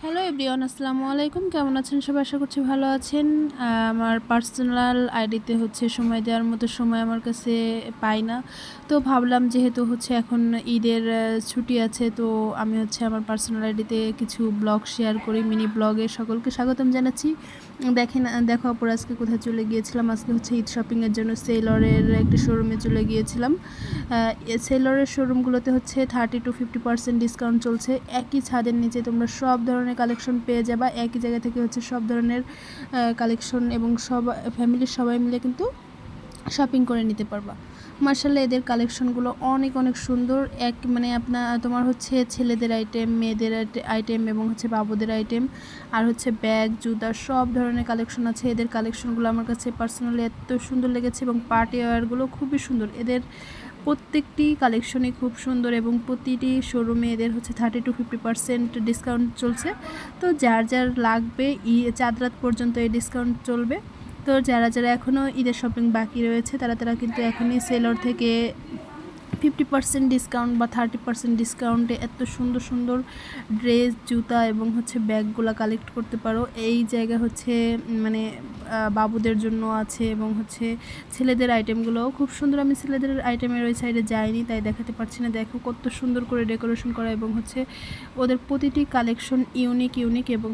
Hello everyone, আসসালামু আলাইকুম। কেমন আছেন সবাই? আশা করছি ভালো আছেন। আমার পার্সোনাল আইডিতে সময় দেওয়ার মতো সময় আমার কাছে পাই না। তো ভাবলাম যেহেতু এখন ঈদের ছুটি আছে, তো আমি আমার পার্সোনাল আইডিতে কিছু ব্লগ শেয়ার করি। মিনি ব্লগে সকলকে স্বাগতম জানাচ্ছি। দেখো আপুর আজকে কোথায় চলে গিয়েছিলাম। আজকে ঈদ শপিংয়ের জন্য সেলরের একটি শোরুমে চলে গিয়েছিলাম। সেলরের শোরুমগুলোতে 30-50% ডিসকাউন্ট চলছে। একই ছাদের নিচে তোমরা সব ধরনের কালেকশন পেয়ে যাবা। একই জায়গা থেকে সব ধরনের কালেকশন এবং সব ফ্যামিলির সবাই মিলে কিন্তু শপিং করে নিতে পারবা। মার্শাল্লাহ, এদের কালেকশনগুলো অনেক অনেক সুন্দর। তোমার ছেলেদের আইটেম, মেয়েদের আইটেম এবং বাবুদের আইটেম, আর ব্যাগ, জুতা, সব ধরনের কালেকশন আছে। এদের কালেকশনগুলো আমার কাছে পার্সোনালি এত সুন্দর লেগেছে এবং পার্টি ওয়্যারগুলো খুবই সুন্দর। এদের প্রত্যেকটি কালেকশনই খুব সুন্দর এবং প্রতিটি শোরুমে এদের 30-50% ডিসকাউন্ট চলছে। তো যার যার লাগবে চাঁদ রাত পর্যন্ত এই ডিসকাউন্ট চলবে। তো যারা এখনও ঈদের শপিং বাকি রয়েছে তারা কিন্তু এখনই সেলর থেকে 50% ডিসকাউন্ট বা 30% ডিসকাউন্টে এত সুন্দর সুন্দর ড্রেস, জুতা এবং ব্যাগগুলো কালেক্ট করতে পারো। এই জায়গা মানে বাবুদের জন্য আছে এবং ছেলেদের আইটেমগুলোও খুব সুন্দর। আমি ছেলেদের আইটেমের ওই সাইডে যাইনি, তাই দেখাতে পারছি না। দেখো কত সুন্দর করে ডেকোরেশন করা এবং ওদের প্রতিটি কালেকশন ইউনিক এবং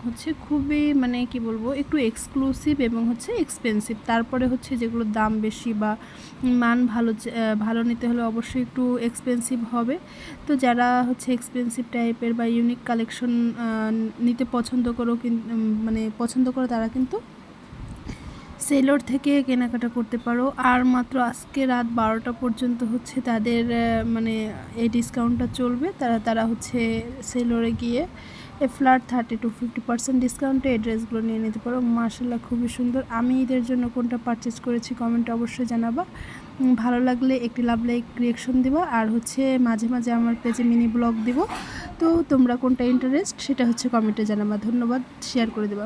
খুবই কি বলবো, একটু এক্সক্লুসিভ এবং এক্সপেন্সিভ। তারপরে যেগুলোর দাম বেশি বা মান ভালো নিতে হলে অবশ্যই একটু এক্সপেন্সিভ হবে। তো যারা এক্সপেন্সিভ টাইপের বা ইউনিক কালেকশন নিতে পছন্দ করো তারা কিন্তু সেলর থেকে কেনাকাটা করতে পারো। আর মাত্র আজকে রাত 12টা পর্যন্ত তাদের এই ডিসকাউন্টটা চলবে। তারা সেলরে গিয়ে ফ্ল্যাট 30-50% ডিসকাউন্টে এই ড্রেসগুলো নিয়ে নিতে পারো। মার্শাল্লাহ, খুবই সুন্দর। আমি ঈদের জন্য কোনটা পারচেস করেছি কমেন্টে অবশ্যই জানাবা। ভালো লাগলে একটি লাভ লাইক রিয়াকশন দিবা। আর মাঝে মাঝে আমার পেজে মিনি ব্লগ দিব। তো তোমরা কোনটা ইন্টারেস্ট সেটা কমেন্টে জানাবা। ধন্যবাদ, শেয়ার করে দেবা।